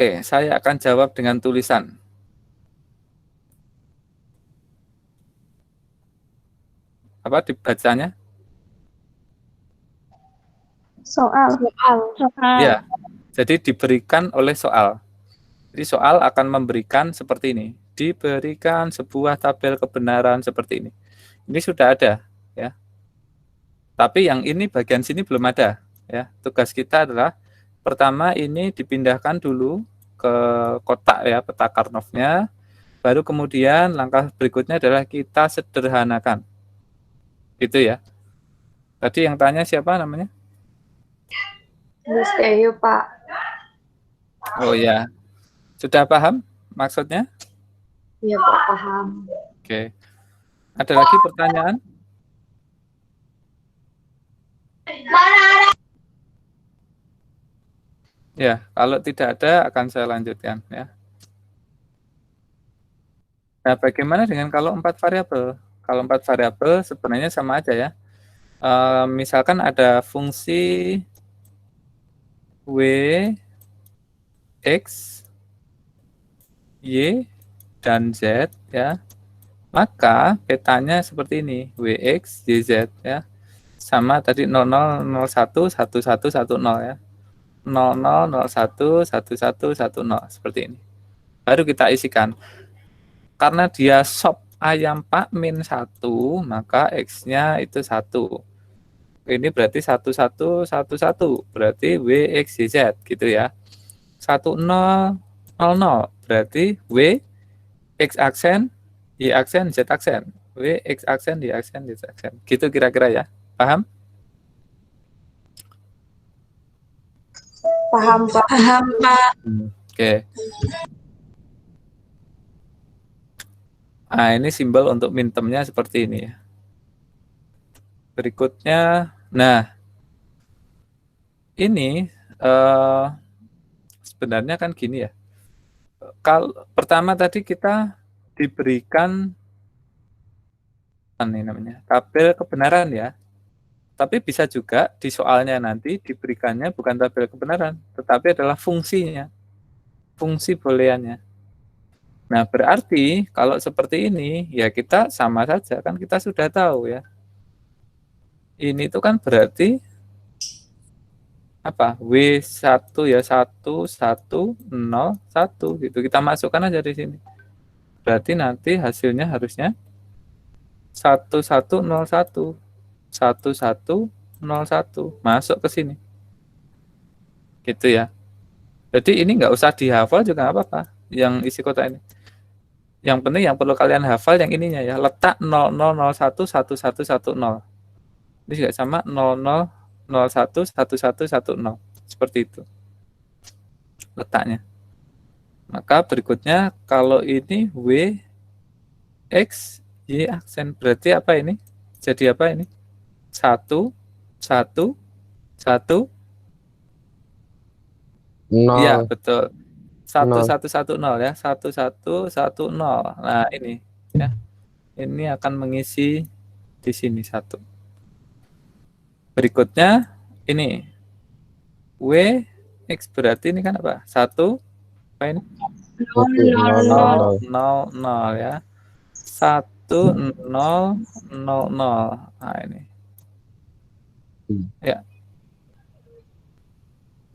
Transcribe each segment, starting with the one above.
Oke, saya akan jawab dengan tulisan. Apa dibacanya? Soal. Ya, jadi diberikan oleh soal. Jadi soal akan memberikan seperti ini. Diberikan sebuah tabel kebenaran seperti ini. Ini sudah ada, ya. Tapi yang ini bagian sini belum ada, ya. Tugas kita adalah pertama ini dipindahkan dulu ke kotak ya, peta Karnoff-nya. Baru kemudian langkah berikutnya adalah kita sederhanakan. Gitu ya. Tadi yang tanya siapa namanya? Gusti Ayu, Pak. Oh ya. Sudah paham maksudnya? Iya, Pak, paham. Oke. Ada lagi pertanyaan? Ya, kalau tidak ada akan saya lanjutkan ya. Nah, bagaimana dengan kalau 4 variabel? Kalau 4 variabel sebenarnya sama aja ya. Misalkan ada fungsi W, X, Y, dan Z ya. Maka petanya seperti ini, WX, YZ ya. Sama tadi 00, 01, 11, 10 ya. 00, 01, 11, 10 seperti ini. Baru kita isikan. Karena dia sop ayam Pak min 1, maka X-nya itu 1. Ini berarti 1111, berarti WXYZ gitu ya. 1000 berarti W X aksen, Y aksen, Z aksen. W X aksen, Y aksen, Z aksen. Gitu kira-kira ya. Paham? Paham, Pak. Paham, Pak. Oke. Nah, ini simbol untuk mintemnya seperti ini ya. Berikutnya, nah ini sebenarnya kan gini ya. Kalau pertama tadi kita diberikan ini namanya tabel kebenaran ya. Tapi bisa juga di soalnya nanti diberikannya bukan tabel kebenaran, tetapi adalah fungsinya, fungsi booleannya. Nah, berarti kalau seperti ini, ya kita sama saja, kan kita sudah tahu ya. Ini itu kan berarti apa? W1 ya, 1, 1, 0, 1 gitu. Kita masukkan aja di sini. Berarti nanti hasilnya harusnya 1101, 1101 masuk ke sini. Gitu ya. Jadi ini nggak usah dihafal juga nggak apa-apa yang isi kotak ini. Yang penting yang perlu kalian hafal yang ininya ya, letak 0001 1110. Ini juga sama 0001 1110. Seperti itu letaknya. Maka berikutnya kalau ini W X Y aksen berarti apa ini? Jadi apa ini? 1 1 1 Iya, betul. 1110 ya, 1110. Nah, ini ya. Ini akan mengisi di sini 1. Berikutnya ini W X berarti ini kan apa? 1 apa ini? 0 0 ya. 1 0 0 0. Nah, ini. Ya.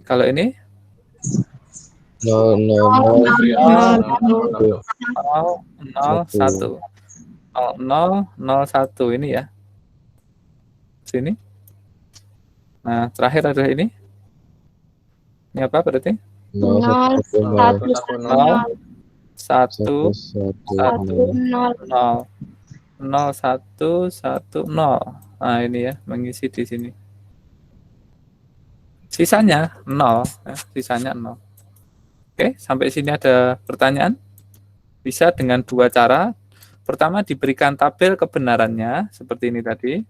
Kalau ini 0 0 0 1 ini ya. Sini. Nah, terakhir adalah ini. Ini apa berarti? 0 1 1 0 0 1 1 0. Nah, ini ya mengisi di sini. Sisanya 0 ya, sisanya 0. Oke, sampai sini ada pertanyaan? Bisa dengan dua cara. Pertama diberikan tabel kebenarannya seperti ini tadi.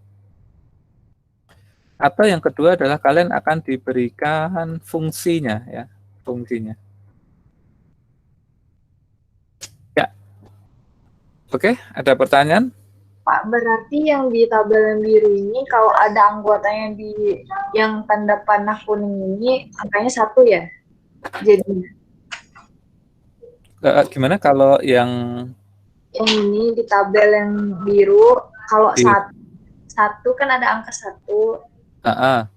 Atau yang kedua adalah kalian akan diberikan fungsinya ya, fungsinya. Ya. Oke, ada pertanyaan? Pak, berarti yang di tabel yang biru ini kalau ada anggotanya yang tanda panah kuning ini angkanya 1 ya? Jadi Gimana kalau yang Yang ini di tabel yang biru, kalau di satu kan ada angka satu, AA?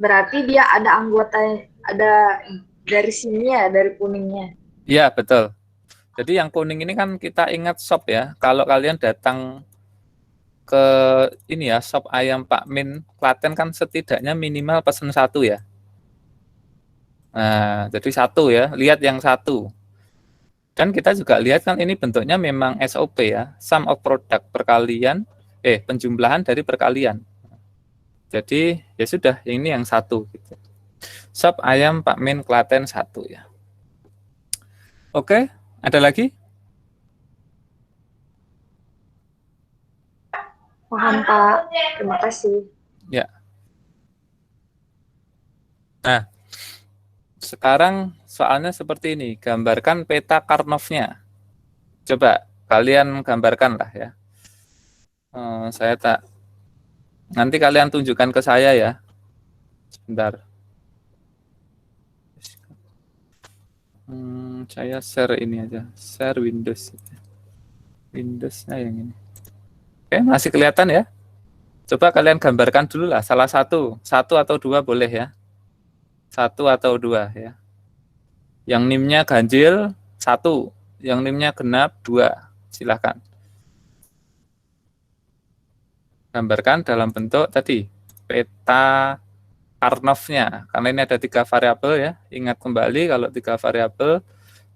berarti dia ada anggota, ada dari sini ya, dari kuningnya. Iya, betul. Jadi yang kuning ini kan kita ingat shop ya. Kalau kalian datang ke ini ya, shop ayam Pak Min Klaten kan setidaknya minimal pesan satu ya. Nah, jadi satu ya, lihat yang satu. Dan kita juga lihat kan ini bentuknya memang SOP ya, sum of product perkalian, penjumlahan dari perkalian. Jadi ya sudah, ini yang satu. Gitu. Shop ayam Pak Min Klaten satu ya. Oke, ada lagi? Paham, Pak. Terima kasih. Ya. Nah, sekarang soalnya seperti ini, gambarkan peta Karnoffnya. Coba kalian gambarkan lah ya. Saya tak, nanti kalian tunjukkan ke saya ya. Sebentar. Saya share ini aja, share Windows. Windowsnya yang ini. Oke, masih kelihatan ya? Coba kalian gambarkan dulu lah, salah satu atau dua boleh ya. Satu atau dua ya. Yang NIM-nya ganjil, satu. Yang NIM-nya genap, dua. Silahkan. Gambarkan dalam bentuk tadi, peta Karnoff-nya. Karena ini ada 3 variabel ya. Ingat kembali kalau 3 variabel,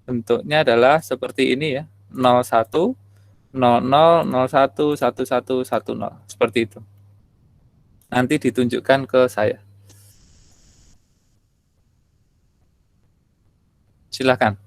bentuknya adalah seperti ini ya. 01, 00, 01, 11, 10. Seperti itu. Nanti ditunjukkan ke saya. Silahkan.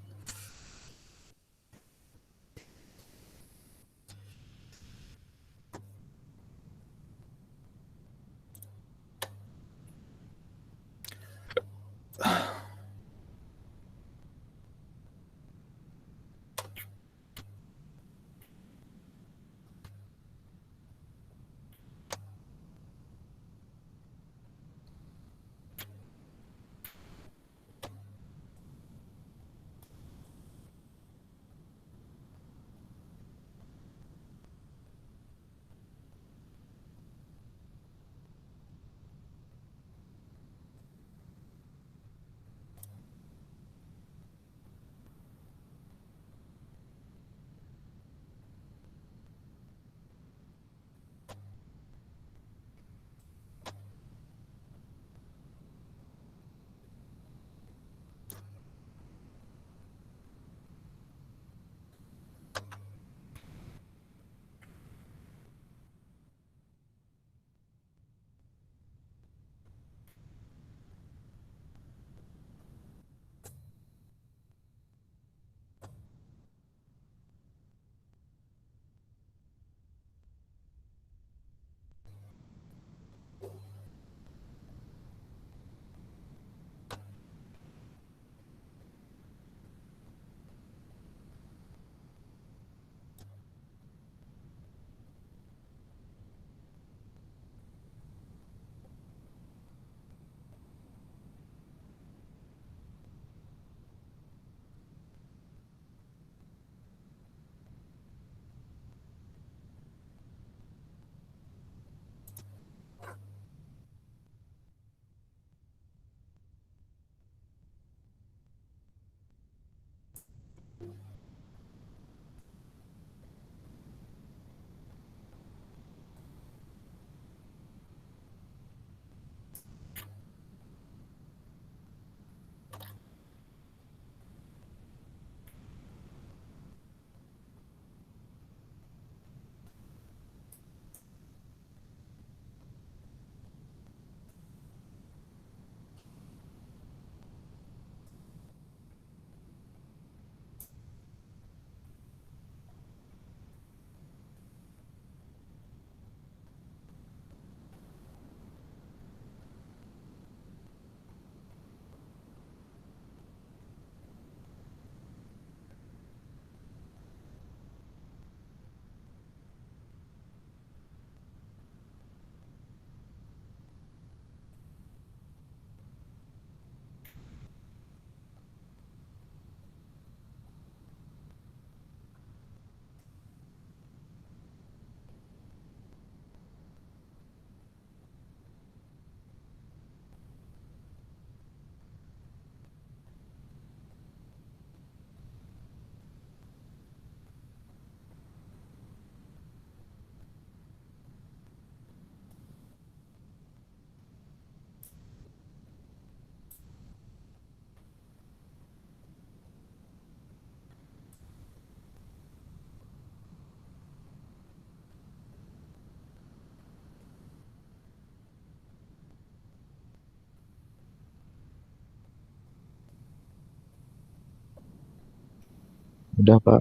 Udah, Pak.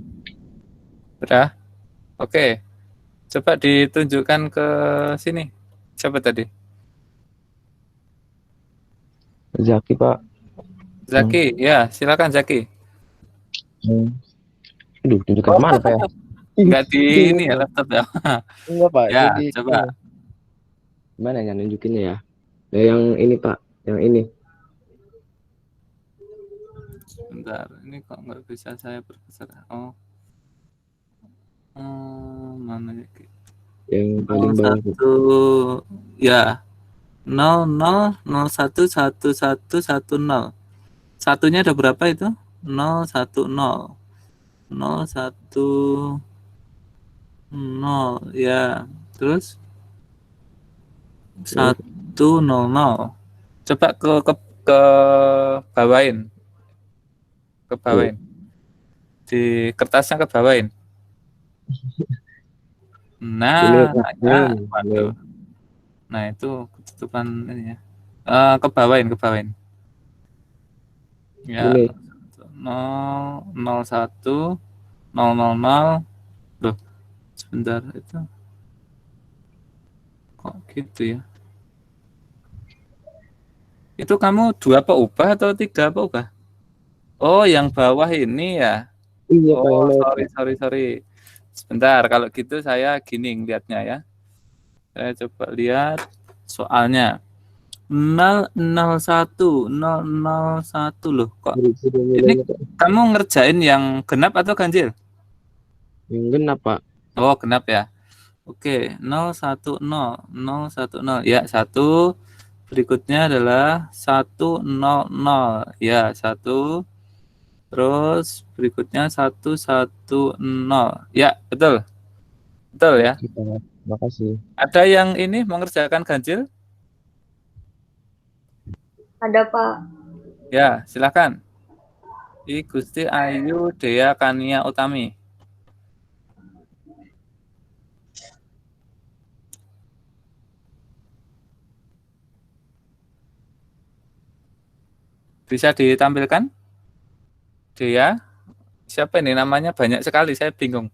Udah? Oke. Coba ditunjukkan ke sini. Siapa tadi? Zaki, Pak. Zaki. Ya, silakan Zaki. Hmm. Aduh, tunjukkan Oh, kemana, Pak ya? Ih, nggak di ini bingung, ya Pak. laptop ya. Enggak, Pak. Ya, Ini di coba. mana yang nunjukinnya ya? Ya, yang ini, Pak. Yang ini. Bentar, ini kok nggak bisa saya berbesar. Oh, mana ya? Yang paling Nol bawah, Pak. satu, ya. Nol nol nol satu satu satu satu nol. Satunya ada berapa itu? Nol satu nol. Nol satu nol. Ya. Terus Terus, 100. Coba ke bawain, ke tuh. bawain. Di kertasnya ke bawain. Ini, Nah, Pak. ya, Ini. waduh. Nah, itu ketutupan ini ya. Ke bawain, ke bawain. Ya, Ini. 001 000. Loh, sebentar itu. Kok gitu ya? Itu kamu 2 apa ubah atau 3 apa ubah? Oh, yang bawah ini ya. Iya, Pak. Yang Oh, bawah, sorry, Pak. sorry, sorry. Sebentar, kalau gitu saya gini ngeliatnya ya. Saya coba lihat soalnya. 001 loh kok. Sudah Ini nilainya, Pak. kamu ngerjain yang genap atau ganjil? Yang genap, Pak. Oh, genap ya. Oke, 010 010. Ya, 1. Berikutnya adalah 100. Ya, 1. Terus berikutnya 110. Ya, betul. Betul ya. Oke, Pak. Makasih. Ada yang ini mengerjakan ganjil? Ada, Pak. Ya, silakan. I Gusti Ayu Dea Kania Utami. Bisa ditampilkan? Dea? Siapa ini namanya? Banyak sekali, saya bingung.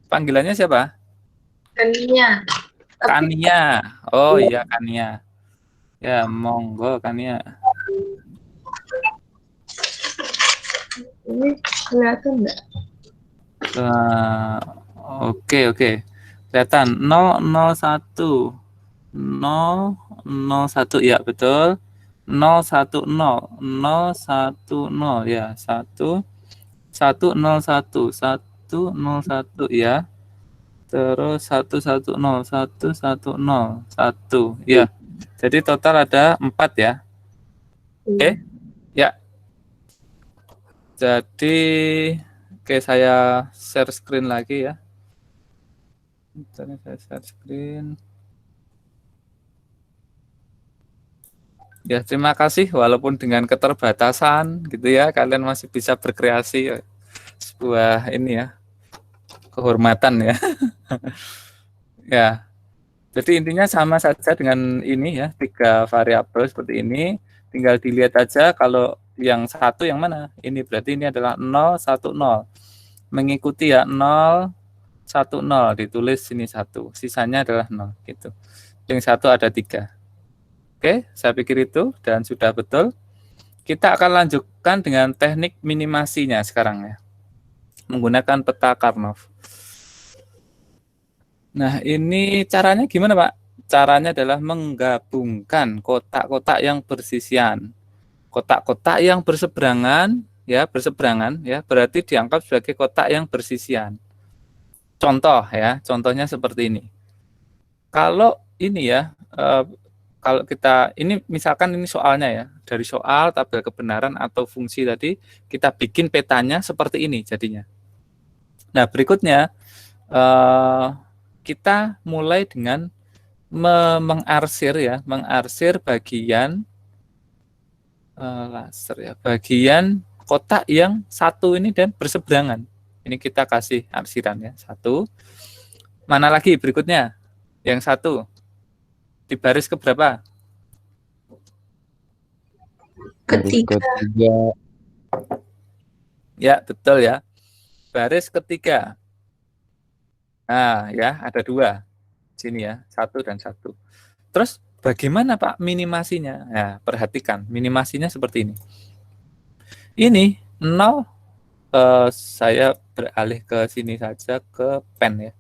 Panggilannya siapa? Kaninya. Tapi Kania. Oh iya, Kania. Ya, monggo Kania. ini kelihatan nggak? Oke, oke. Kelihatan 001. 001 ya, betul. 010. 010 ya. 101 ya. Terus 110 110 1 ya. Jadi total ada 4 ya. Oke. Ya. Jadi oke, saya share screen lagi ya. Bentar, saya share screen. Ya, terima kasih walaupun dengan keterbatasan gitu ya, kalian masih bisa berkreasi. Sebuah ini ya, kehormatan ya. Ya. Jadi intinya sama saja dengan ini ya, 3 variabel seperti ini. Tinggal dilihat aja kalau yang satu yang mana. Ini berarti ini adalah 010. Mengikuti ya 010, ditulis sini 1. Sisanya adalah 0 gitu. Yang satu ada 3. Oke, saya pikir itu dan sudah betul. Kita akan lanjutkan dengan teknik minimasinya sekarang ya. Menggunakan peta Karnoff. Nah, ini caranya gimana, Pak? Caranya adalah menggabungkan kotak-kotak yang bersisian. Kotak-kotak yang berseberangan ya, berarti dianggap sebagai kotak yang bersisian. Contoh ya, contohnya seperti ini. Kalau ini ya, kalau kita ini misalkan ini soalnya ya, dari soal tabel kebenaran atau fungsi tadi kita bikin petanya seperti ini jadinya. Nah, berikutnya kita mulai dengan mengarsir ya, mengarsir bagian laser ya, bagian kotak yang satu ini dan berseberangan. Ini kita kasih arsiran ya, 1. Mana lagi berikutnya? Yang 1 di baris keberapa? Baris Ketiga. ketiga. Ya, betul ya. baris ketiga. Nah, ya, ada 2. Sini ya, 1 dan 1. Terus bagaimana Pak minimasinya? Nah, perhatikan, minimasinya seperti ini. Ini 0, saya beralih ke sini saja, ke pen ya.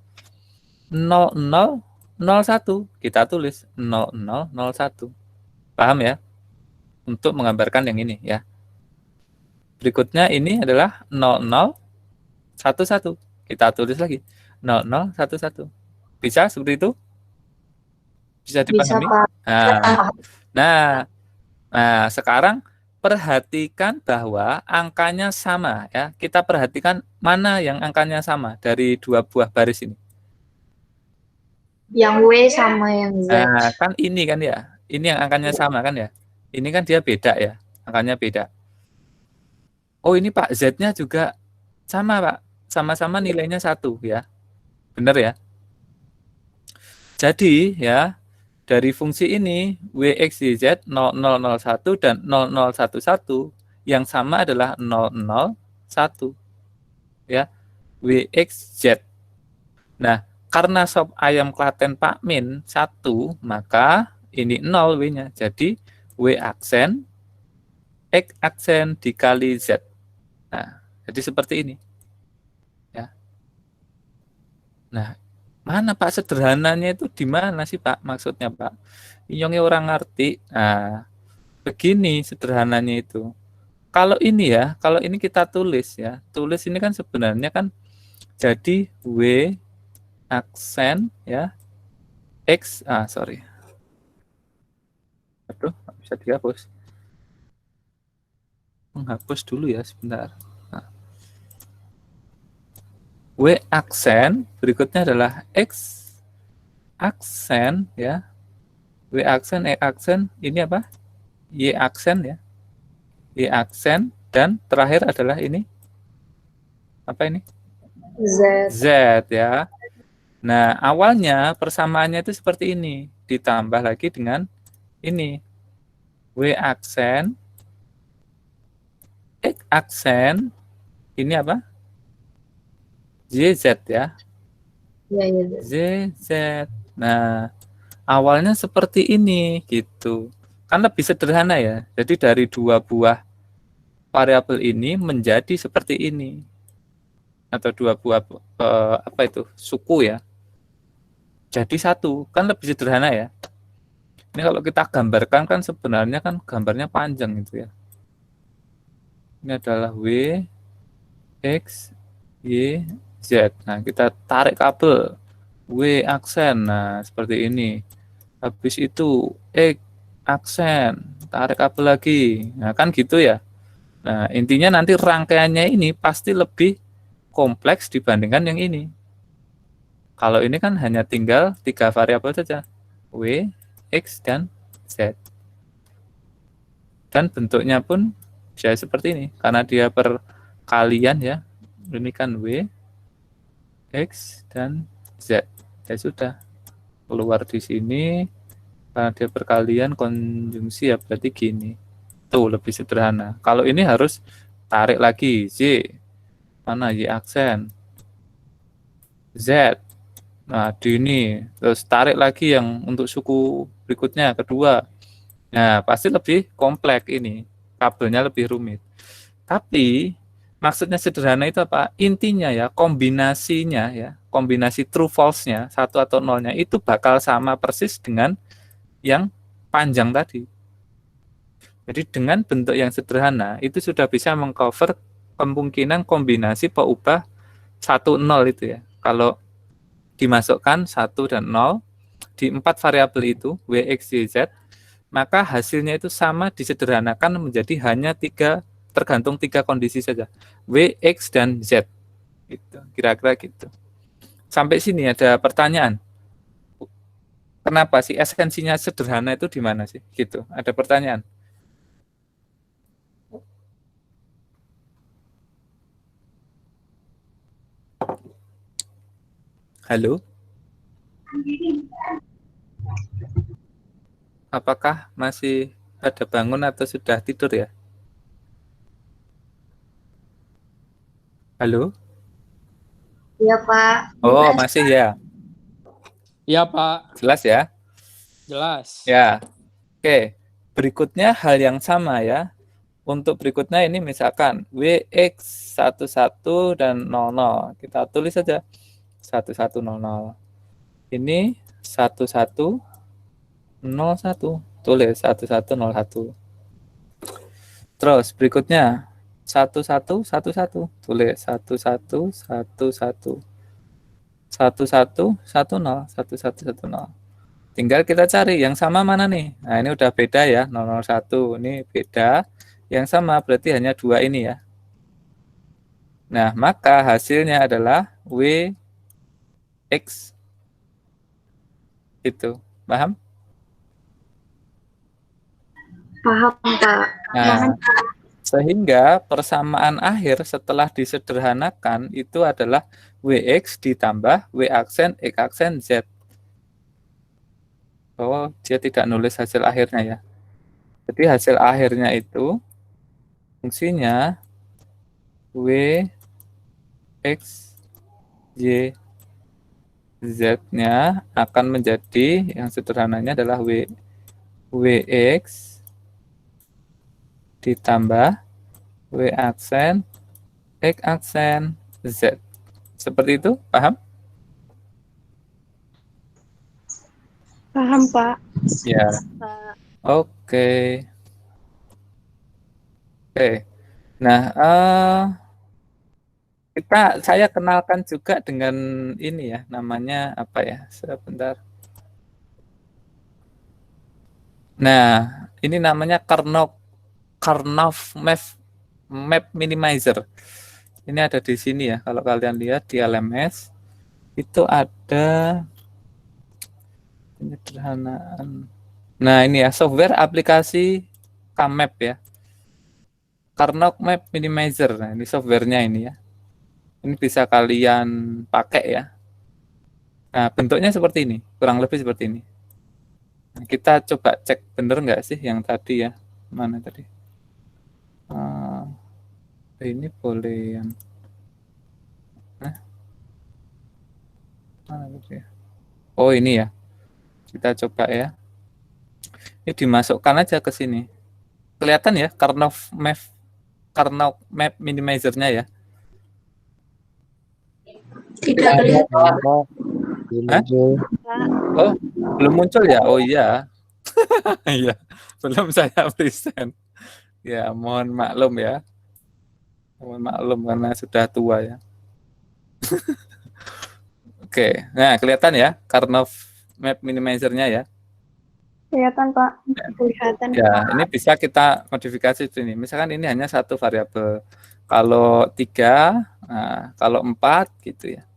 0001, kita tulis 0001. Paham ya? Untuk menggambarkan yang ini ya. Berikutnya ini adalah 0011. Kita tulis lagi 0011. Bisa seperti itu? Bisa Bisa dipahami? Pak. Nah, nah, nah, sekarang perhatikan bahwa angkanya sama ya. Kita perhatikan mana yang angkanya sama dari 2 buah baris ini. Yang W sama yang Z. Nah, kan ini kan ya. Ini yang angkanya sama kan ya. Ini kan dia beda ya. Angkanya beda. Oh, ini Pak, Z-nya juga sama Pak. Sama-sama nilainya 1 ya. Benar ya? Jadi ya, dari fungsi ini Wx YZ 0001 dan 0011 yang sama adalah 001 ya, Wx-Z. Nah, karena sop ayam Klaten Pak Min 1, maka ini 0 W-nya. Jadi W aksen X aksen dikali Z. Nah, jadi seperti ini ya. Nah, mana Pak sederhananya itu di mana sih Pak maksudnya Pak? Inyongnya orang ngerti. Nah, begini sederhananya itu. Kalau ini ya, kalau ini kita tulis ya. Tulis ini kan sebenarnya kan jadi W aksen ya X, sorry. Aduh, nggak bisa dihapus. Menghapus dulu ya sebentar. Nah, W aksen berikutnya adalah X aksen ya. W aksen, E aksen, ini apa? Y aksen ya. Y aksen dan terakhir adalah ini. Apa ini? Z. Z ya. Nah, awalnya persamaannya itu seperti ini. Ditambah lagi dengan ini. W aksen, X aksen, ini apa? YZ ya. Ya, ya, Z. ZZ. Nah, awalnya seperti ini gitu. Kan lebih sederhana ya. Jadi dari 2 buah variabel ini menjadi seperti ini. Atau 2 buah apa itu? Suku ya. Jadi 1. Kan lebih sederhana ya. Ini kalau kita gambarkan kan sebenarnya kan gambarnya panjang gitu ya. Ini adalah W, X, Y, Z. Nah, kita tarik kabel W aksen. Nah, seperti ini. Habis itu X aksen, tarik kabel lagi. Nah, kan gitu ya. Nah, intinya nanti rangkaiannya ini pasti lebih kompleks dibandingkan yang ini. Kalau ini kan hanya tinggal 3 variabel saja. W, X, dan Z. Dan bentuknya pun bisa seperti ini. Karena dia perkalian ya. Ini kan W, X, dan Z. Ya sudah. Keluar di sini. Karena dia perkalian konjungsi ya berarti gini. Tuh lebih sederhana. Kalau ini harus tarik lagi. Z. Mana Y aksen. Z. Nah, di ini. Terus tarik lagi yang untuk suku berikutnya, kedua. Nah, pasti lebih kompleks ini. Kabelnya lebih rumit. Tapi maksudnya sederhana itu apa? Intinya ya, kombinasinya ya, kombinasi true false-nya, 1 atau 0-nya itu bakal sama persis dengan yang panjang tadi. Jadi dengan bentuk yang sederhana, itu sudah bisa mengcover kemungkinan kombinasi peubah 1, 0 itu ya. Kalau dimasukkan 1 dan 0 di 4 variabel itu, W, X, Y, Z, maka hasilnya itu sama disederhanakan menjadi hanya 3, tergantung 3 kondisi saja. W, X, dan Z. Gitu. Kira-kira gitu. Sampai sini ada pertanyaan. Kenapa sih esensinya sederhana itu di mana sih? Gitu. Ada pertanyaan. Halo? Apakah masih pada bangun atau sudah tidur ya? Halo? Iya, Pak. Oh, masih ya. Iya, Pak. Jelas ya? Jelas. Ya. Oke. Berikutnya hal yang sama ya. Untuk berikutnya ini misalkan WX11 dan 00. Kita tulis saja 1100. Ini 1101. Tulis 1101. Terus berikutnya 1111. Tulis 1111. 1110. Tinggal kita cari yang sama mana nih. Nah, ini udah beda ya, 001. Ini beda. Yang sama berarti hanya dua ini ya. Nah, maka hasilnya adalah WX. Itu. Paham? Paham, Pak. Nah, sehingga persamaan akhir setelah disederhanakan itu adalah WX ditambah W aksen, X aksen, Z. Oh, dia tidak nulis hasil akhirnya ya. Jadi hasil akhirnya itu fungsinya W, X, Y, Z-nya akan menjadi yang sederhananya adalah WX ditambah W aksen, X aksen, Z. Seperti itu, paham? Paham, Pak. Ya. Oke. Oke. Nah, saya kenalkan juga dengan ini ya, namanya apa ya? Sebentar. Nah, ini namanya Karnaugh Map Minimizer. Ini ada di sini ya. Kalau kalian lihat di LMS itu ada penyederhanaan. Nah, ini ya software aplikasi Kmap ya. Karnaugh Map Minimizer. Nah, ini softwarenya ini ya. Ini bisa kalian pakai ya. Nah, bentuknya seperti ini, kurang lebih seperti ini. Nah, kita coba cek bener nggak sih yang tadi ya. Mana tadi? Ini boleh yang mana tadi ya? Oh, ini ya. Kita coba ya. Ini dimasukkan aja ke sini. Kelihatan ya Karnaugh Map Minimizer-nya ya. Tidak kelihatan. Hah? Oh, belum muncul ya? Oh iya. Iya, belum saya present. Ya, mohon maklum ya. Mohon maklum karena sudah tua ya. Oke, nah kelihatan ya Karnaugh Map Minimizer-nya ya. Kelihatan, Pak. Kelihatan. Ya, ini bisa kita modifikasi ini. Misalkan ini hanya satu variabel. Kalau 3, nah, kalau 4 gitu ya.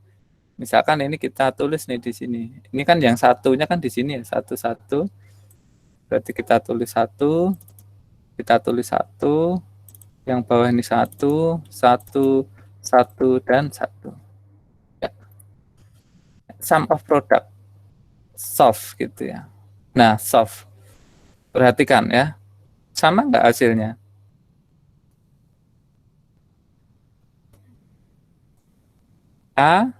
Misalkan ini kita tulis nih di sini. Ini kan yang satunya kan di sini ya, 11. Berarti kita tulis 1, kita tulis 1, yang bawah ini 1, 1, 1 dan 1. Ya. Sum of product soft gitu ya. Nah, soft. Perhatikan ya. Sama nggak hasilnya? A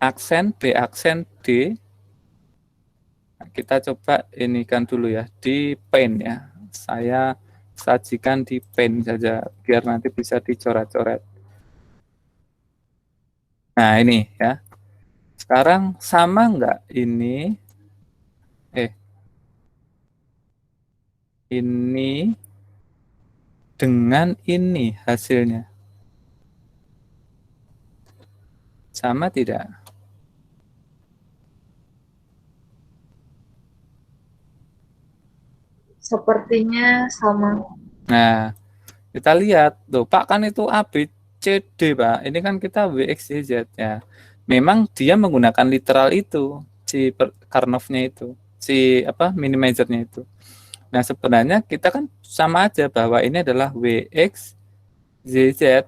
aksen, B aksen, D. Nah, kita coba ini kan dulu ya, di pen ya. Saya sajikan di pen saja, biar nanti bisa dicoret-coret. Nah, ini ya. Sekarang sama nggak ini? Ini dengan ini hasilnya. Sama tidak? Sepertinya sama. Nah, kita lihat, tuh Pak kan itu A, B, C, D Pak. Ini kan kita W, X, Y, Z ya. Memang dia menggunakan literal itu, si Karnaugh-nya itu, si apa minimizer-nya itu. Nah, sebenarnya kita kan sama aja bahwa ini adalah W, X, Y, Z.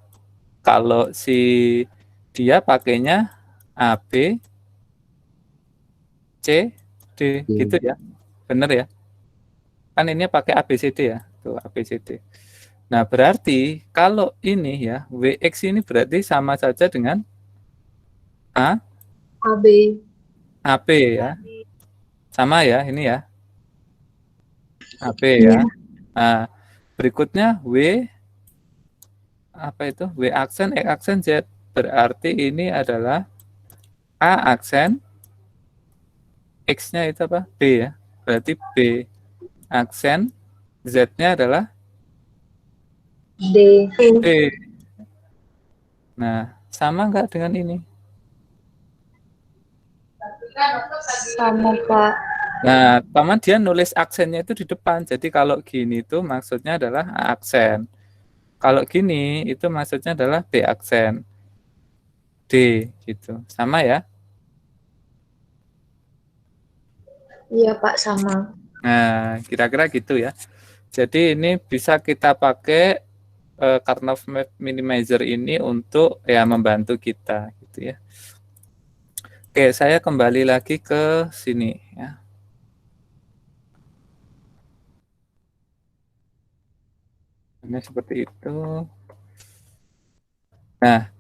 Kalau si dia pakainya A, B, C, D, gitu ya. Bener ya? Kan ini pakai A, B, C, D ya. Tuh, A, B, C, D. Nah, berarti kalau ini ya, WX ini berarti sama saja dengan A, AB. AP ya. Sama ya, ini ya. AP Iya. ya. Nah, berikutnya W, apa itu? W aksen, X aksen, Z. Berarti ini adalah A aksen, X-nya itu apa? B ya. Berarti B aksen, Z-nya adalah D. D. Nah, sama nggak dengan ini? Sama, Pak. Nah, paman dia nulis aksennya itu di depan. Jadi kalau gini itu maksudnya adalah A aksen. Kalau gini itu maksudnya adalah B aksen. D gitu. Sama ya? Iya, Pak, sama. Nah, kira-kira gitu ya. Jadi ini bisa kita pakai Karnaugh Map Minimizer ini untuk ya membantu kita gitu ya. Oke, saya kembali lagi ke sini ya. Ini seperti itu. Nah,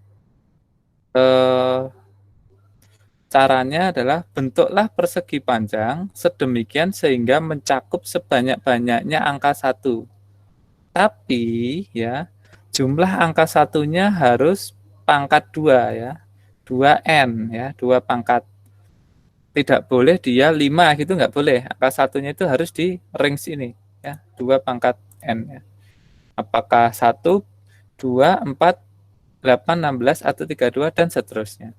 caranya adalah bentuklah persegi panjang sedemikian sehingga mencakup sebanyak-banyaknya angka 1. Tapi ya, jumlah angka satunya harus pangkat 2 ya. 2n ya, 2 pangkat. Tidak boleh dia 5 gitu, nggak boleh. Angka satunya itu harus di range ini ya, 2 pangkat n ya. Apakah 1, 2, 4, 8, 16 atau 32 dan seterusnya.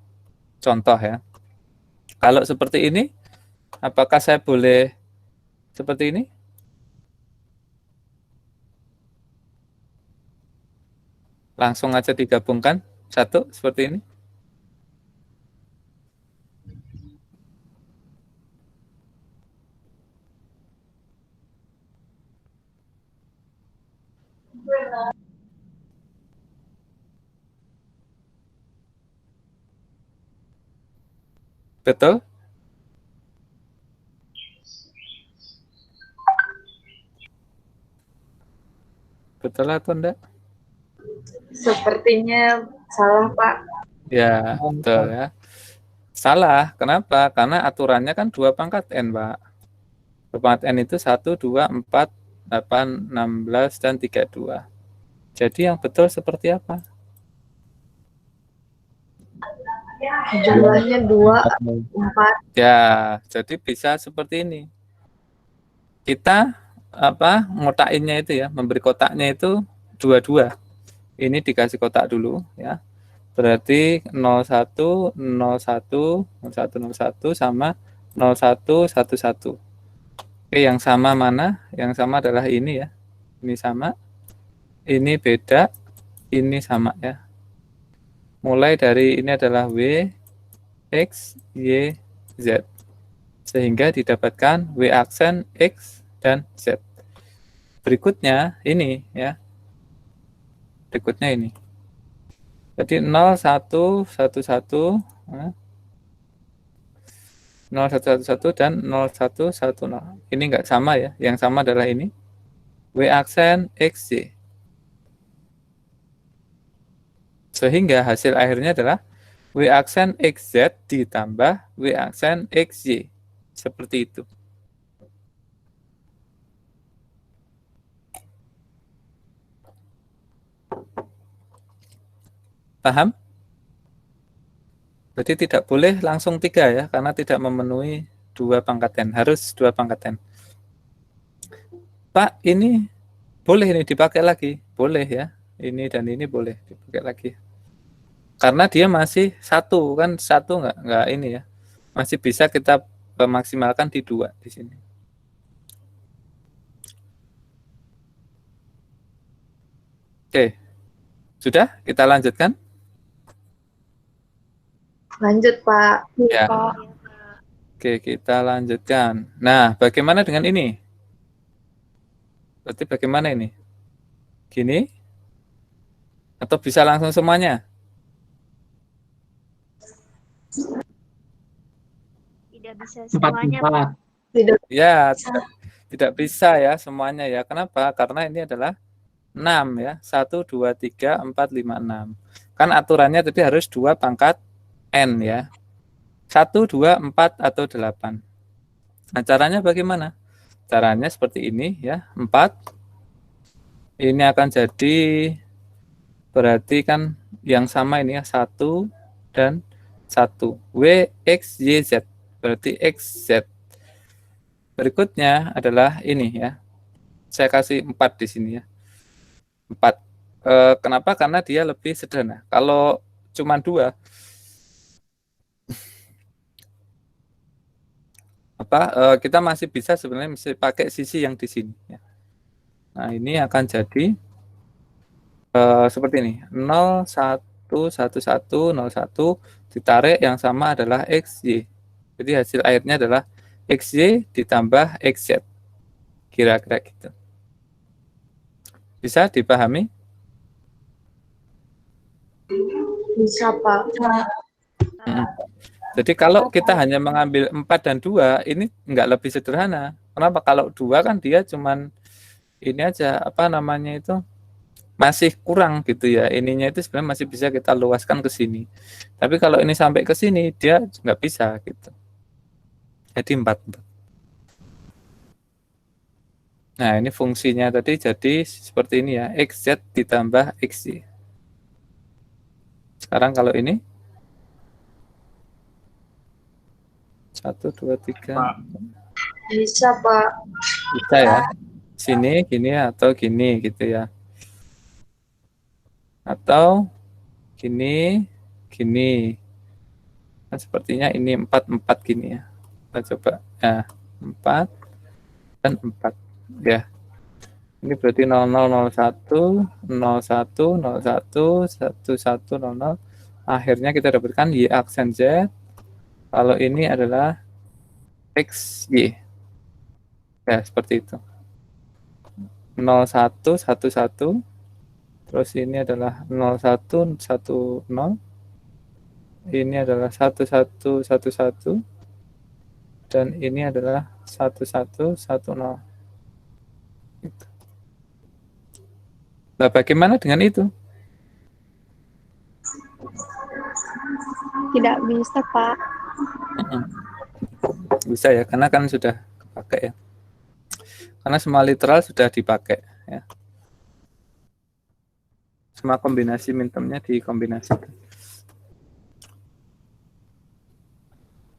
Contoh ya. Kalau seperti ini, apakah saya boleh seperti ini? Langsung aja digabungkan satu seperti ini. Betul? Betul atau enggak? Sepertinya salah, Pak. Ya, betul ya. Salah, kenapa? Karena aturannya kan 2 pangkat N, Pak. 2 pangkat N itu 1, 2, 4, 8, 16, dan 32. Jadi yang betul seperti apa? Jumlahnya 2, 4. Ya, jadi bisa seperti ini. Kita ngotakinnya itu ya, memberi kotaknya itu 22. Ini dikasih kotak dulu ya. Berarti 01, 01, 01, 01 sama 01, 11. Oke, yang sama mana? Yang sama adalah ini ya. Ini sama, ini beda, ini sama ya. Mulai dari ini adalah W, X, Y, Z. Sehingga didapatkan W aksen, X, dan Z. Berikutnya ini ya. Berikutnya ini. Jadi 01, 11, 0111 dan 0110. Ini enggak sama ya. Yang sama adalah ini. W aksen XY. Sehingga hasil akhirnya adalah W aksen XZ ditambah W aksen XY. Seperti itu. Paham? Jadi tidak boleh langsung 3 ya, karena tidak memenuhi 2 pangkat N. Harus 2 pangkat N. Pak, ini boleh ini dipakai lagi. Boleh ya. Ini dan ini boleh dipakai lagi. Karena dia masih 1 kan, 1 enggak ini ya. Masih bisa kita maksimalkan di 2 di sini. Oke. Sudah? Kita lanjutkan? Lanjut, Pak. Ya. Oke, kita lanjutkan. Nah, bagaimana dengan ini? Berarti bagaimana ini? Gini? Atau bisa langsung semuanya? Tidak bisa semuanya, Pak. Tidak. Ya, tidak bisa ya semuanya ya. Kenapa? Karena ini adalah 6 ya. 1, 2, 3, 4, 5, 6. Kan aturannya tadi harus 2 pangkat N ya. 1, 2, 4, atau 8. Nah, caranya bagaimana? Caranya seperti ini ya. 4. Ini akan jadi berarti kan yang sama ini ya. 1 dan 1. W, X, Y, Z. Berarti X, Z. Berikutnya adalah ini ya. Saya kasih 4 di sini ya. 4. Kenapa? Karena dia lebih sederhana. Kalau cuma 2, kita masih bisa sebenarnya mesti pakai sisi yang di sini ya. Nah, ini akan jadi seperti ini. 0, 1, 1, 1, 0, 1 ditarik yang sama adalah XY. Jadi hasil akhirnya adalah XY ditambah XZ. Kira-kira gitu. Bisa dipahami? Bisa, Pak. Jadi kalau kita hanya mengambil 4 dan 2, ini nggak lebih sederhana. Kenapa? Kalau 2 kan dia cuman ini aja, apa namanya itu, masih kurang gitu ya. Ininya itu sebenarnya masih bisa kita luaskan ke sini. Tapi kalau ini sampai ke sini, dia nggak bisa gitu. Jadi 4. Nah, ini fungsinya tadi jadi seperti ini ya. XZ ditambah XY. Sekarang kalau ini 1, 2, 3. Bisa, Pak. Bisa ya. Sini, gini, atau gini gitu ya. Atau gini, gini. Nah, sepertinya ini 4, 4 gini ya. Kita coba. Nah, 4 dan 4. Ya. Ini berarti 0001, 01, 01, 11, 00. Akhirnya kita dapatkan Y aksen Z. Kalau ini adalah XY. Ya, seperti itu. 01, 11. Terus ini adalah 01, 10. Ini adalah 11, 11. Dan ini adalah 11, 10. Gitu. Nah, bagaimana dengan itu? Tidak bisa, Pak. Bisa ya, karena kan sudah dipakai ya. Karena semua literal sudah dipakai ya. Semua kombinasi mintermnya dikombinasikan.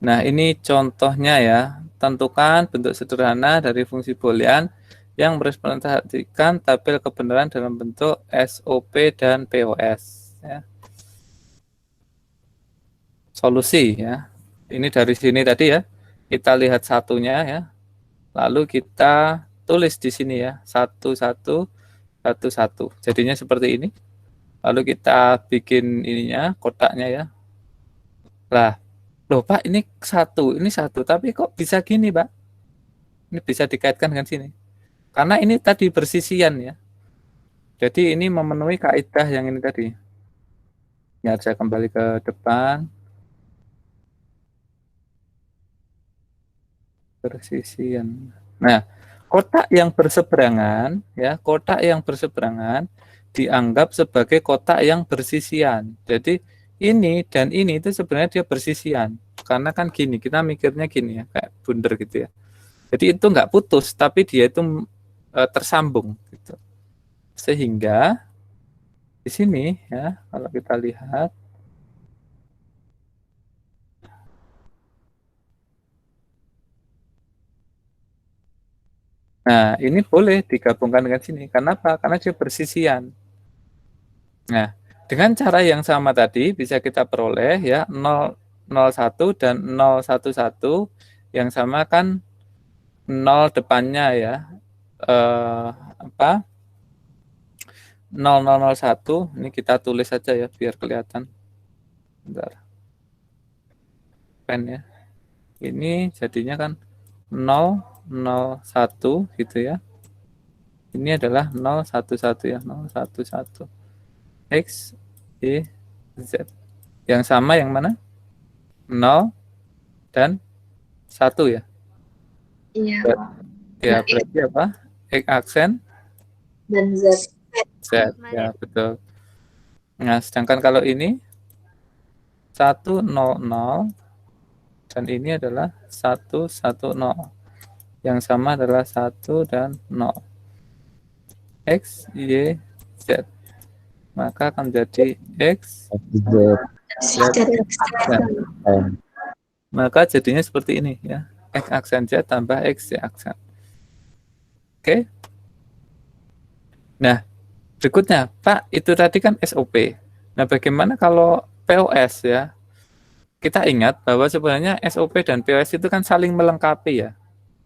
Nah, ini contohnya ya. Tentukan bentuk sederhana dari fungsi boolean yang merepresentasikan tabel kebenaran dalam bentuk SOP dan POS ya. Solusi ya. Ini dari sini tadi ya. Kita lihat satunya ya. Lalu kita tulis di sini ya. 1, 1, 1, 1. Jadinya seperti ini. Lalu kita bikin ininya, kotaknya ya. Lah, loh Pak, ini 1, tapi kok bisa gini Pak? Ini bisa dikaitkan dengan sini. Karena ini tadi bersisian ya. Jadi ini memenuhi kaidah yang ini tadi. Ya, saya kembali ke depan. Bersisian. Nah, kotak yang berseberangan ya, kotak yang berseberangan dianggap sebagai kotak yang bersisian. Jadi ini dan ini itu sebenarnya dia bersisian. Karena kan gini, kita mikirnya gini ya, kayak bundar gitu ya. Jadi itu nggak putus, tapi dia itu tersambung gitu. Sehingga di sini ya, kalau kita lihat nah, ini boleh digabungkan dengan sini. Kenapa? Karena dia bersisian. Nah, dengan cara yang sama tadi bisa kita peroleh ya 001 dan 011 yang sama kan 0 depannya ya 0001 ini kita tulis saja ya biar kelihatan. Bentar. Pen ya. Ini jadinya kan 001 gitu ya. Ini adalah 011 ya, 011. X, Y, Z. Yang sama yang mana? 0 dan 1 ya. Iya. Ya, berarti apa? X aksen Dan Z. Z. Ya, betul. Nah, sedangkan kalau ini 100 dan ini adalah 110. Yang sama adalah 1 dan 0. X, Y, Z. Maka akan menjadi X, Z, Z. Maka jadinya seperti ini ya. X aksen Z tambah X, Y aksen. Oke. Nah, berikutnya, Pak, itu tadi kan SOP. Nah, bagaimana kalau POS ya? Kita ingat bahwa sebenarnya SOP dan POS itu kan saling melengkapi ya.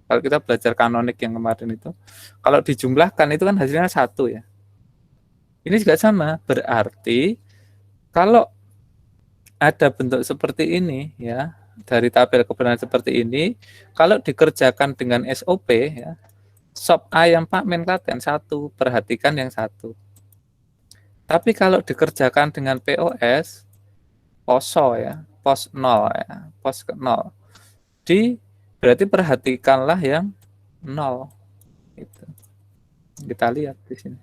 Kalau kita belajar kanonik yang kemarin itu, kalau dijumlahkan itu kan hasilnya 1 ya. Ini juga sama, berarti kalau ada bentuk seperti ini ya, dari tabel kebenaran seperti ini, kalau dikerjakan dengan SOP ya, SOP ayam Pak men klaten 1, perhatikan yang 1. Tapi kalau dikerjakan dengan POS, poso ya, pos 0 ya, pos ke 0. Berarti perhatikanlah yang 0. Gitu. Kita lihat di sini,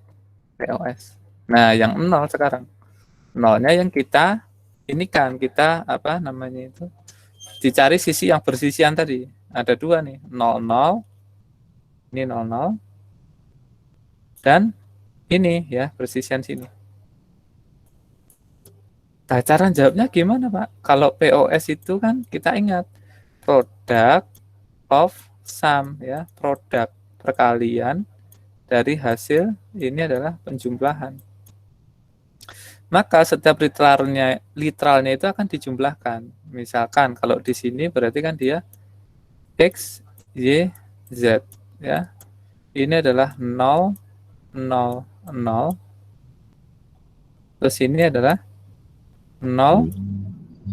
POS. Nah, yang 0 sekarang. 0-nya yang kita ini kan kita apa namanya itu? Dicari sisi yang bersisian tadi. Ada 2 nih, 00. Ini 00 dan ini ya, bersisian sini. Nah, cara jawabnya gimana, Pak? Kalau POS itu kan kita ingat product of sum ya, produk perkalian dari hasil ini adalah penjumlahan. Maka setiap literalnya itu akan dijumlahkan. Misalkan kalau di sini berarti kan dia X, Y, Z ya. Ini adalah 0, 0, 0. Terus ini adalah 0,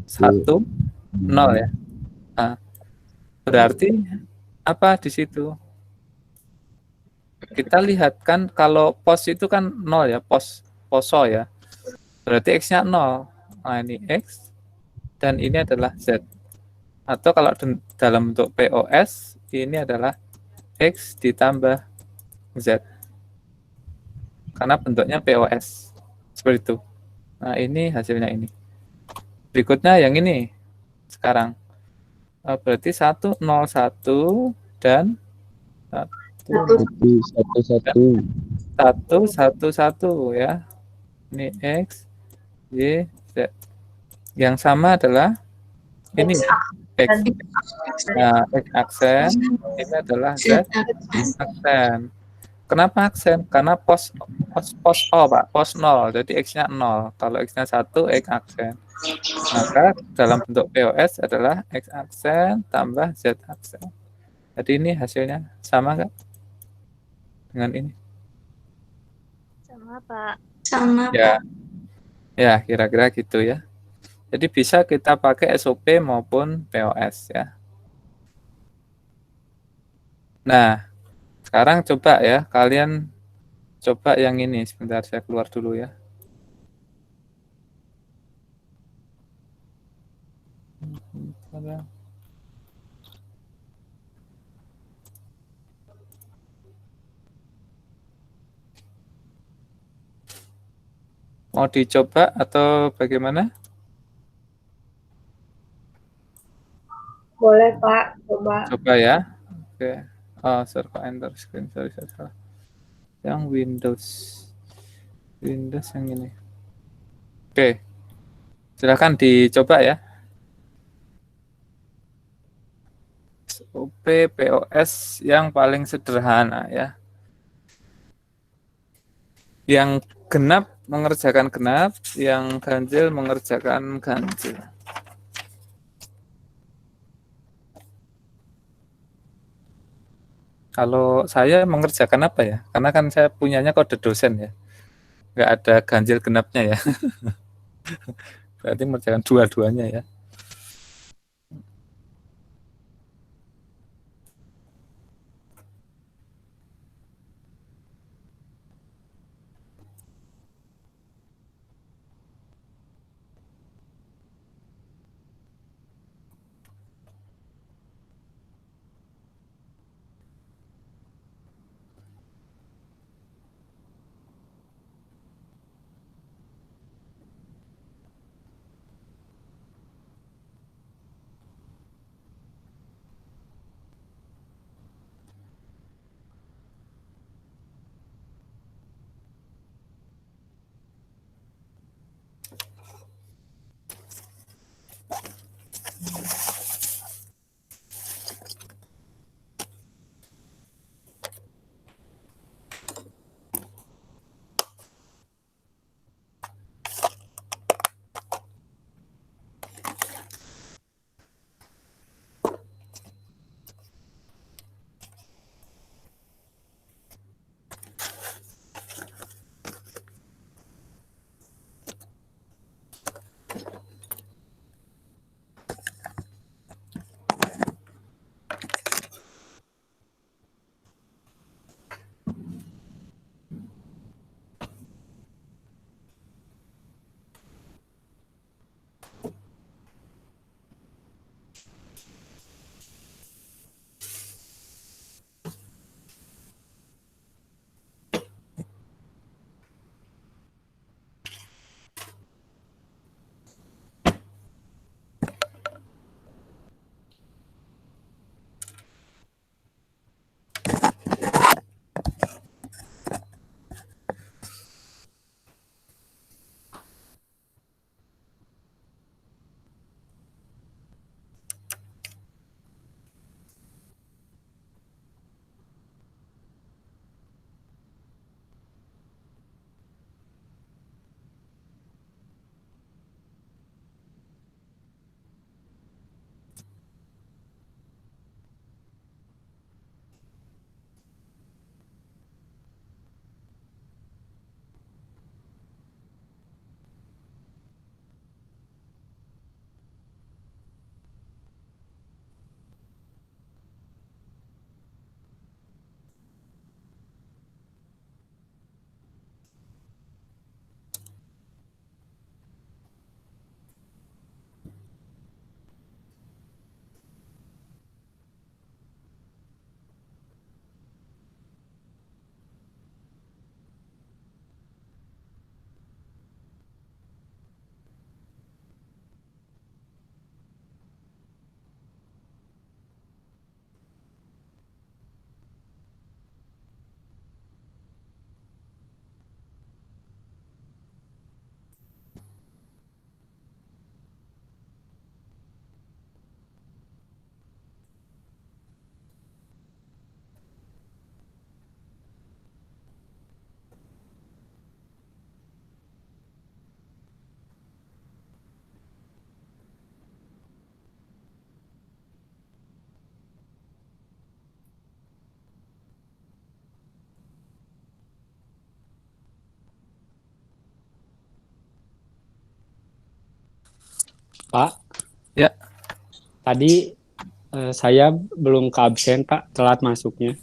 1, 0 ya. Nah, berarti apa di situ? Kita lihat kan kalau pos itu kan 0 ya, poso ya. Berarti X-nya 0. Nah, ini X dan ini adalah Z. Atau kalau dalam bentuk POS, ini adalah X ditambah Z. Karena bentuknya POS. Seperti itu. Nah, ini hasilnya ini. Berikutnya yang ini. Sekarang. Berarti 101 dan 111 ya. Ini X, Y, Z. Yang sama adalah ini X. Nah, X aksen, ini adalah Z aksen. Kenapa aksen? Karena pos O, Pak, pos 0. Jadi X-nya 0. Kalau X-nya 1, X aksen. Maka dalam bentuk POS adalah X aksen tambah Z aksen. Jadi ini hasilnya sama nggak dengan ini? Sama, Pak. Sama, Ya, Pak. ya kira-kira gitu ya. Jadi bisa kita pakai SOP maupun POS ya. Nah, sekarang coba ya, kalian coba yang ini. Sebentar, saya keluar dulu ya. Mau dicoba atau bagaimana? Boleh, Pak. Coba. Coba ya. Oke. Oh, server enter screen. Sorry, saya salah. Yang Windows. Windows yang ini. Oke. Silakan dicoba ya. SOP POS yang paling sederhana ya. Yang genap mengerjakan genap, yang ganjil mengerjakan ganjil. Kalau saya mengerjakan apa ya? Karena kan saya punyanya kode dosen ya. Nggak ada ganjil genapnya ya. Berarti mengerjakan dua-duanya ya. Pak, Ya. tadi saya belum ke absen, Pak. Telat masuknya.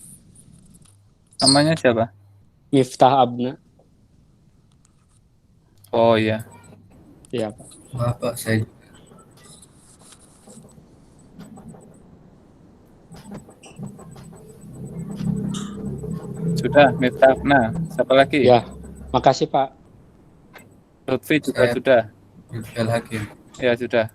Namanya siapa? Miftah Abna. Oh iya. Iya, Pak. Pak, saya Sudah, Miftah. Nah, siapa lagi? Ya, makasih, Pak. Lutfi juga Saya- sudah. Yudhil Hakim. Ya, sudah.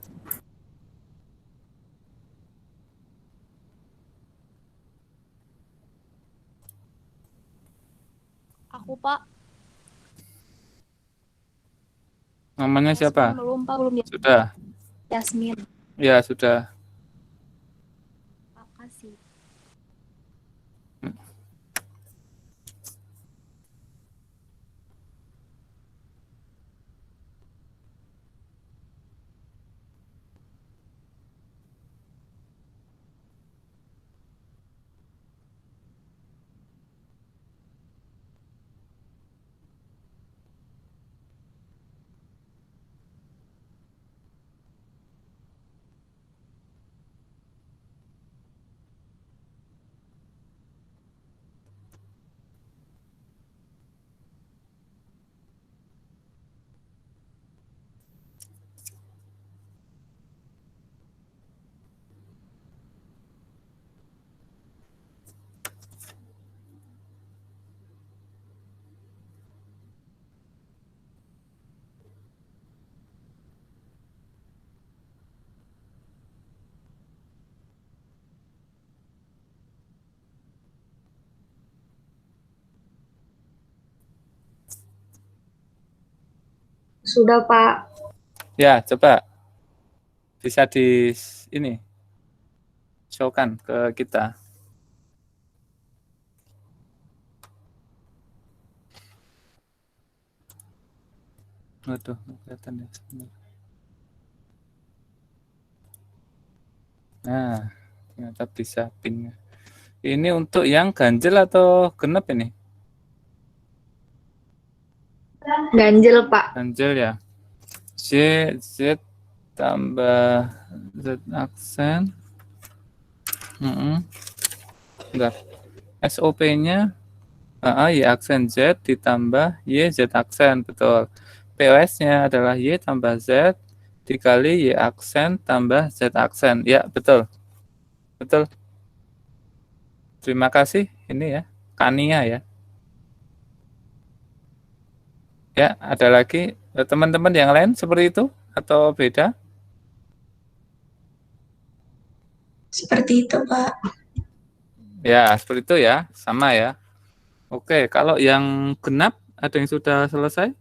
Aku Pak. Namanya siapa? Belum Pak, belum Sudah. Yasmin. Ya, sudah. Makasih. Sudah, Pak. Ya, coba. Bisa di ini showkan ke kita. Waduh, nggak kelihatan ya. Sebentar. Nah, ternyata bisa pin. Ini untuk yang ganjil atau genep ini? Ganjil, Pak. Ganjil ya. Z tambah Z aksen. Bentar. SOP-nya Y aksen Z ditambah Y Z aksen, betul. POS-nya adalah Y tambah Z dikali Y aksen tambah Z aksen. Ya, betul. Betul. Terima kasih. Ini ya, Kania ya. Ya, ada lagi teman-teman yang lain seperti itu atau beda? Seperti itu, Pak. Ya, seperti itu ya, sama ya. Oke, kalau yang genap ada yang sudah selesai?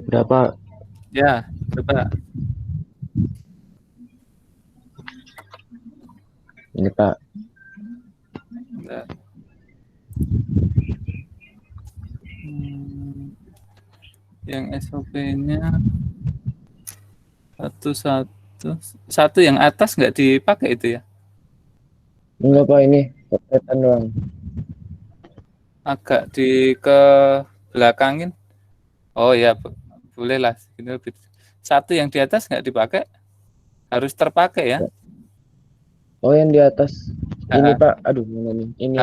Berapa? Ya, coba. Ini Pak. Bentar. Yang SOP-nya satu yang atas nggak dipakai itu ya? Enggak Pak, ini kelihatan doang. Agak ke belakangin. Oh ya, boleh lah. Satu yang di atas nggak dipakai, harus terpakai ya. Oh, yang di atas. Ini Ah, Pak, aduh mana nih? Ini.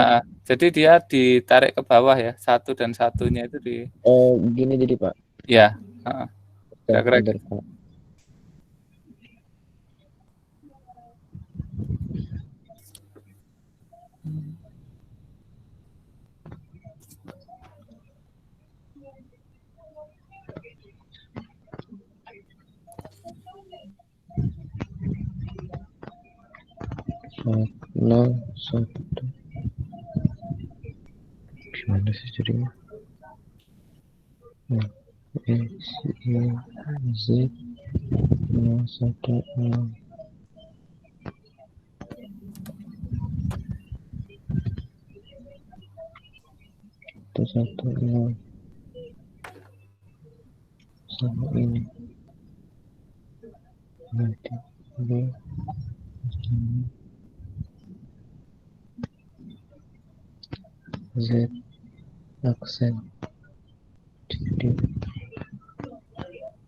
Jadi dia ditarik ke bawah ya, satu dan satunya itu di. Oh, gini jadi Pak. Ya, kira-kira Bentar, Pak. Nol satu. Gimana sih jadinya? Z 016. satu nol sama ini nanti B Z aksen jadi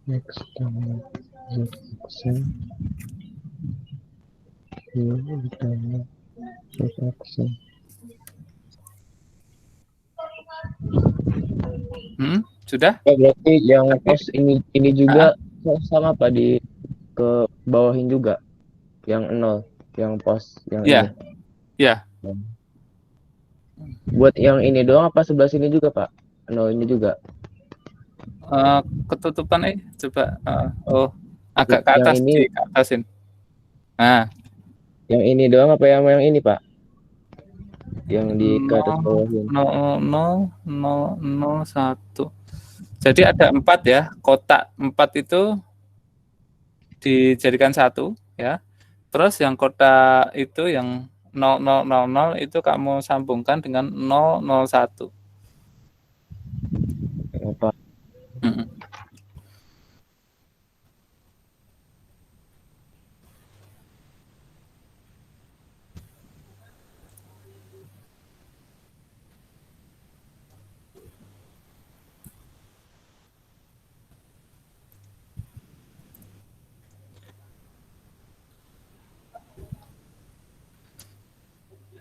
X tambah Z aksen Y ditambah Z aksen. Sudah? Oh, berarti yang pos ini juga sama Pak di ke bawahin juga yang 0 yang pos yang Ya, ya. ini. Buat yang ini doang apa sebelah sini juga Pak? 0 ini juga. Ketutupan coba. Agak ke Yang atas, ini di atasin. Nah, yang ini doang apa yang ini Pak? Yang di garis bawahin. 0,0001. Jadi ada 4 ya, kotak 4 itu dijadikan 1 ya. Terus yang kotak itu yang 0000 itu kamu sambungkan dengan 001. Apa? Mm-mm.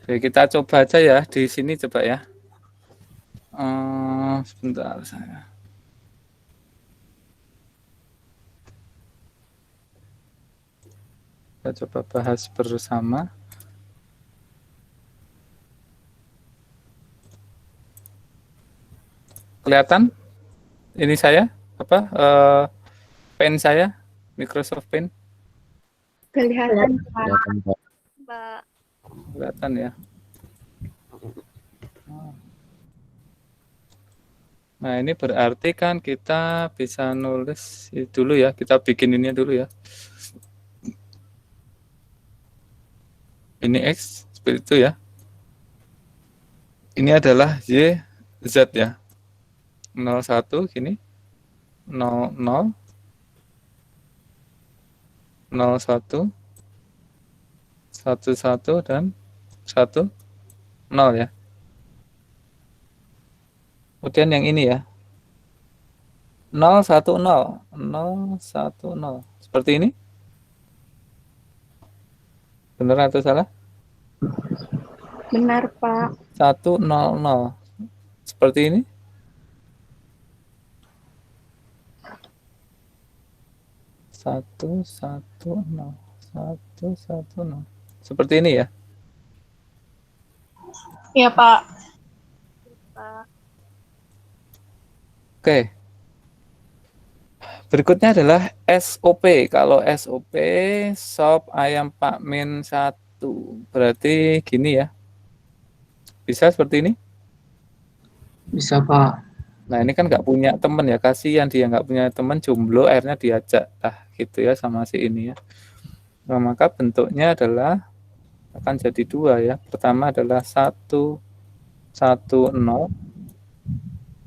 Oke, kita coba aja ya di sini coba ya. Sebentar saya. Kita coba bahas bersama. Kelihatan? Ini saya apa? Pen saya, Microsoft Pen. Kelihatan. Kelihatan, Pak. Mbak. Kelihatan ya. Nah, ini berarti kan kita bisa nulis dulu ya. Kita bikin ini dulu ya. Ini X, seperti itu ya. Ini adalah Y, Z ya. 01 gini. 00 01 11 dan 10 ya. Kemudian yang ini ya. 010 010 seperti ini. Benar atau salah? Benar, Pak. 100 seperti ini. Satu satu nol seperti ini ya. Iya, Pak. Pak. Oke. Berikutnya adalah SOP. Kalau SOP sop ayam Pak Min 1. Berarti gini ya. Bisa seperti ini? Bisa, Pak. Nah, ini kan nggak punya teman ya. Kasihan dia nggak punya teman, jomblo, akhirnya diajak. Gitu ya sama si ini ya. Nah, maka bentuknya adalah akan jadi 2 ya. Pertama adalah 110.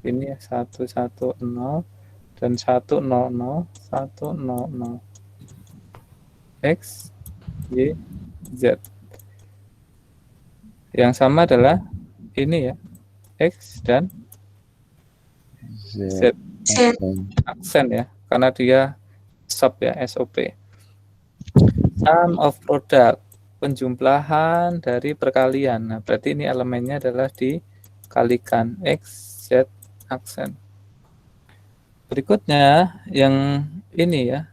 Ini ya 110 dan 100 X Y Z. Yang sama adalah ini ya, X dan Z aksen ya, karena dia sub ya, SOP. Sum of product, penjumlahan dari perkalian. Nah, berarti ini elemennya adalah dikalikan X, Z, aksen. Berikutnya yang ini ya.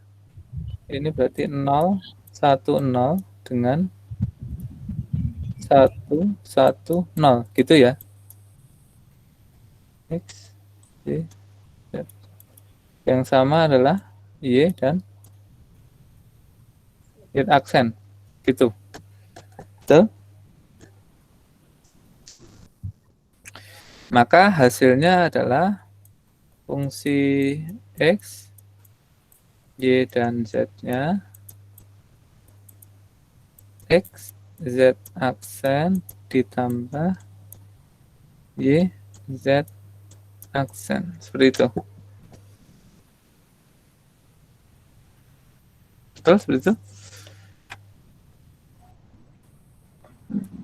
Ini berarti 0, 1, 0 dengan 1, 1, 0 gitu ya. X, Y, Z. Yang sama adalah Y dan Y aksen gitu. Betul? Maka hasilnya adalah fungsi X, Y dan Z-nya X, Z aksen ditambah Y, Z aksen. Seperti itu. Betul seperti itu?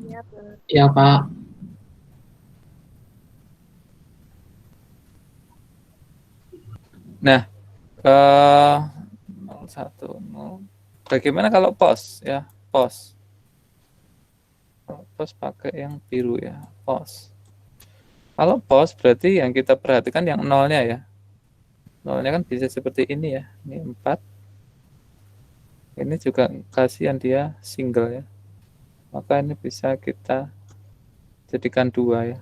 Iya, Pak. Ya, Pak. Nah, 010. Bagaimana kalau pos ya? Pos. Pos pakai yang biru ya, pos. Kalau pos berarti yang kita perhatikan yang nolnya ya. Nolnya kan bisa seperti ini ya. Ini 4. Ini juga kasihan dia single ya. Maka ini bisa kita jadikan 2 ya.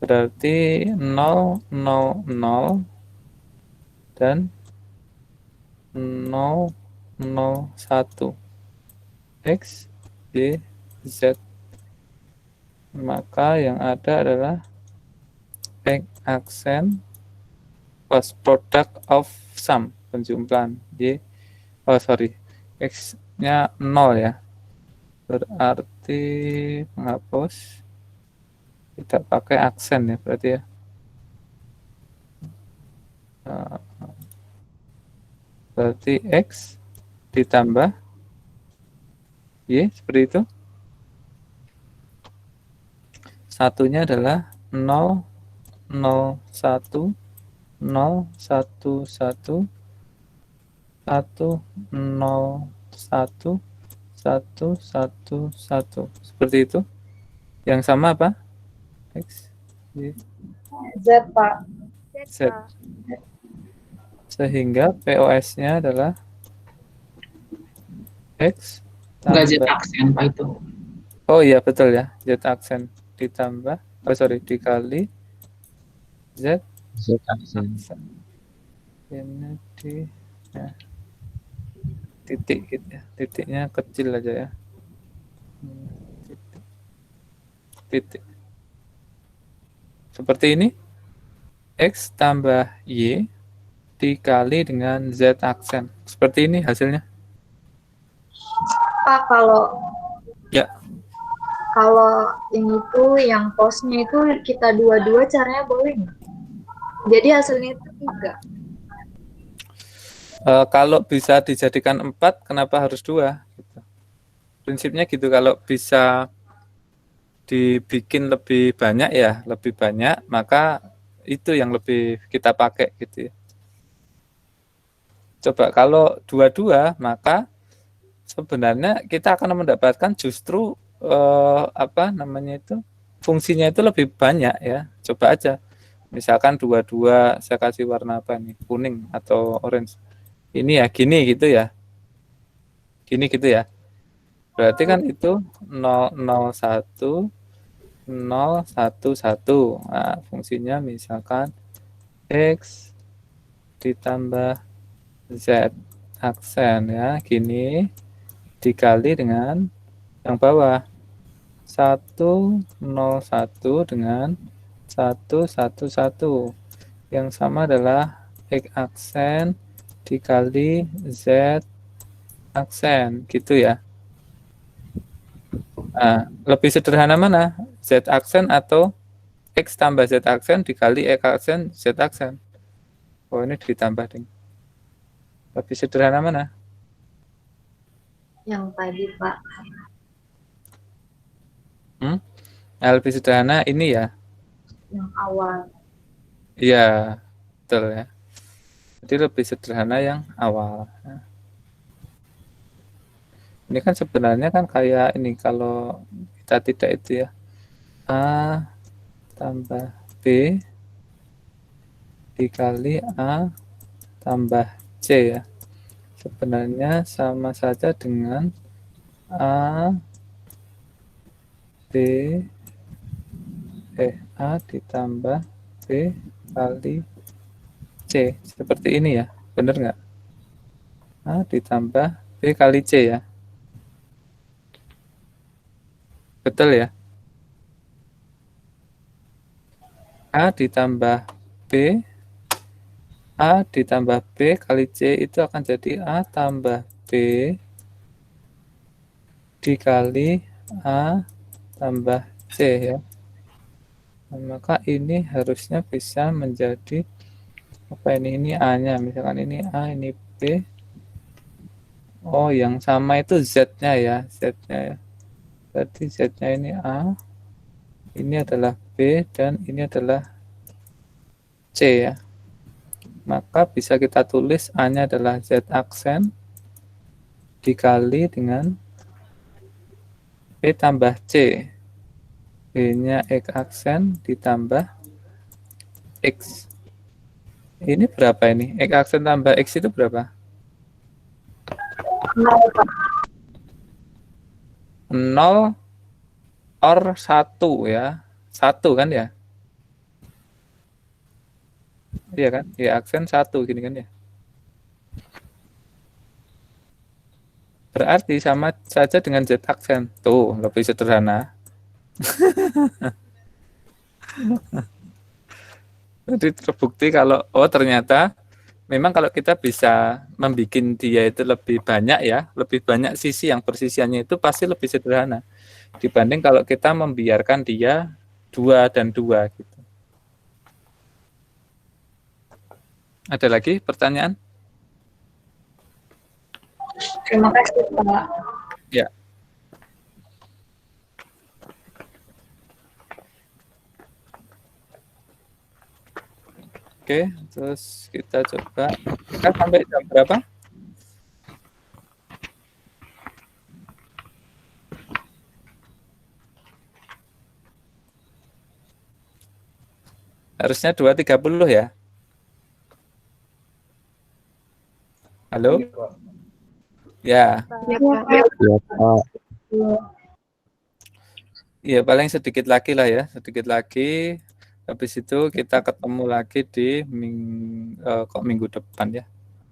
Berarti 0, 0, 0 dan 0, 0, 1. X, Y, Z. Maka yang ada adalah X aksen plus product of sum, penjumlahan Y. Oh sorry, X-nya 0 ya. Berarti menghapus. Kita pakai aksen ya berarti ya. Berarti X ditambah Y seperti itu. Satunya adalah 0, 0, 1, 0, 1, 1, 1, 0, 1, 1, 1, 1. Seperti itu. Yang sama apa? X, Y, Z, Pak. Z. Pak. Sehingga POS-nya adalah X Enggak Z tambah. aksen, Pak, itu. Oh iya betul ya. Z aksen ditambah. Oh sorry, dikali Z Z aksen. aksen. Ini di ya, titik gitu ya. Titiknya kecil aja ya. Titik. Titik. Seperti ini. X tambah Y dikali dengan Z aksen. Seperti ini hasilnya. Pak, kalau Ya. yang itu, yang posnya itu kita dua-dua caranya boleh nggak? Jadi hasilnya itu 3. Kalau bisa dijadikan 4, kenapa harus 2? Gitu. Prinsipnya gitu, kalau bisa dibikin lebih banyak ya, lebih banyak, maka itu yang lebih kita pakai gitu ya. Coba kalau 2-2, maka sebenarnya kita akan mendapatkan justru apa namanya itu, fungsinya itu lebih banyak ya. Coba aja. Misalkan 2-2, saya kasih warna apa nih? Kuning atau orange. Ini ya gini gitu ya. Gini gitu ya. Berarti kan itu 001 011. Nah, fungsinya misalkan X ditambah Z aksen ya, gini dikali dengan yang bawah 101 dengan 111. Yang sama adalah X aksen dikali Z aksen gitu ya. Nah, lebih sederhana mana? Z aksen atau X tambah Z aksen dikali X aksen Z aksen. Oh ini ditambah ding. Lebih sederhana mana? Yang tadi, Pak. Nah, lebih sederhana ini ya. Yang awal. Iya, betul ya. Jadi lebih sederhana yang awal. Nah, ini kan sebenarnya kan kayak ini kalau kita tidak itu ya. A tambah B dikali A tambah C ya. Sebenarnya sama saja dengan A B A ditambah B kali C. Seperti ini ya. Benar nggak? A ditambah B kali C ya. Betul ya? A ditambah B, A ditambah B kali C itu akan jadi A tambah B dikali A tambah C ya. Nah, maka ini harusnya bisa menjadi apa ini A-nya, misalkan ini A, ini B. Oh, yang sama itu Z-nya ya, Z-nya ya. Berarti Z-nya ini A, ini adalah B, dan ini adalah C ya. Maka bisa kita tulis A-nya adalah Z aksen dikali dengan B tambah C. B-nya X aksen ditambah X. Ini berapa ini? X aksen tambah X itu berapa? 0 or 1 ya. 1 kan ya? Iya kan? Ya aksen 1 gini kan ya. Berarti sama saja dengan Z aksen. Tuh, lebih sederhana. Jadi terbukti kalau ternyata memang kalau kita bisa membuat dia itu lebih banyak ya, lebih banyak sisi yang persisiannya itu pasti lebih sederhana dibanding kalau kita membiarkan dia 2 dan 2 gitu. Ada lagi pertanyaan? Terima kasih, Pak. Ya. Oke, terus kita coba. Kita sampai jam berapa? Harusnya 2.30 ya. Halo? Ya. Ya, Pak. Ya, Pak. Iya, paling sedikit lagi lah ya, sedikit lagi. Habis itu kita ketemu lagi di minggu depan ya.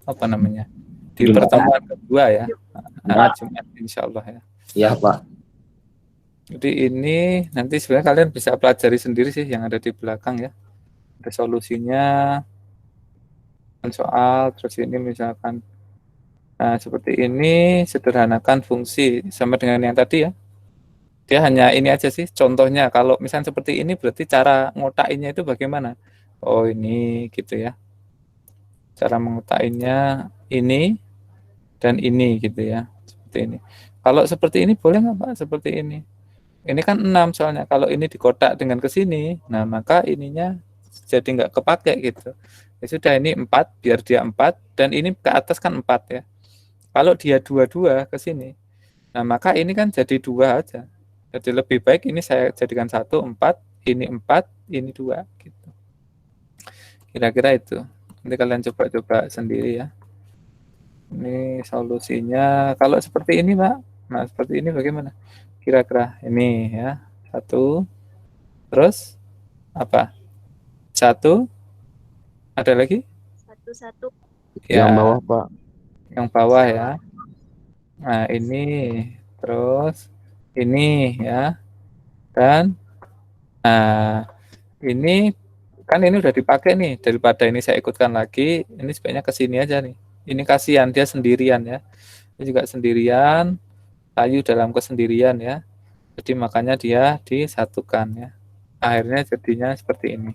Apa namanya? Di Jumat. pertemuan kedua ya. Jumat. Jumat insya Allah ya. Ya, Pak. Jadi ini nanti sebenarnya kalian bisa pelajari sendiri sih yang ada di belakang ya. Resolusinya, soal, terus ini misalkan seperti ini, sederhanakan fungsi sama dengan yang tadi ya. Dia hanya ini aja sih contohnya. Kalau misalnya seperti ini berarti cara ngotakinnya itu bagaimana? Oh ini gitu ya. Cara mengotakinnya ini dan ini gitu ya. Seperti ini. Kalau seperti ini boleh nggak Pak? Seperti ini. Ini kan 6 soalnya. Kalau ini dikotak dengan ke sini, nah maka ininya jadi nggak kepake gitu. Ya sudah ini 4, biar dia 4, dan ini ke atas kan 4 ya. Kalau dia 2 ke sini, nah maka ini kan jadi 2 aja. Jadi lebih baik ini saya jadikan 1, 4, ini 4, ini 2 gitu. Kira-kira itu. Nanti kalian coba-coba sendiri ya. Ini solusinya. Kalau seperti ini Pak, nah seperti ini bagaimana? Kira-kira ini ya. 1, terus apa? 1, ada lagi? 1-1. Ya, Yang bawah, Pak. yang bawah ya. Nah ini, terus ini ya. Dan nah ini kan ini udah dipakai nih, daripada ini saya ikutkan lagi, ini sebaiknya ke sini aja nih. Ini kasihan dia sendirian ya. Ini juga sendirian, layu dalam kesendirian ya. Jadi makanya dia disatukan ya. Akhirnya jadinya seperti ini.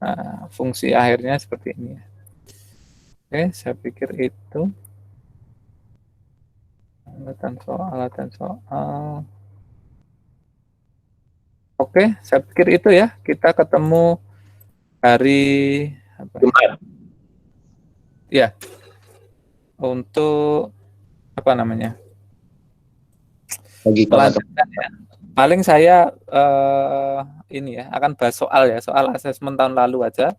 Nah, fungsi akhirnya seperti ini. Oke, saya pikir itu. Alatan soal. Oke, saya pikir itu ya. Kita ketemu hari apa? Jumat. Ya. Untuk apa namanya? Lagi Melanjutkan ya. Paling saya ini ya akan bahas soal ya, soal asesmen tahun lalu aja.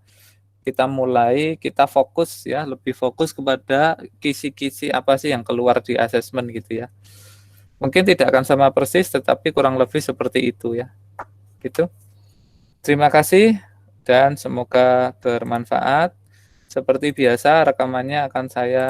Kita mulai, kita fokus ya, lebih fokus kepada kisi-kisi apa sih yang keluar di asesmen gitu ya. Mungkin tidak akan sama persis, tetapi kurang lebih seperti itu ya. Gitu. Terima kasih dan semoga bermanfaat. Seperti biasa rekamannya akan saya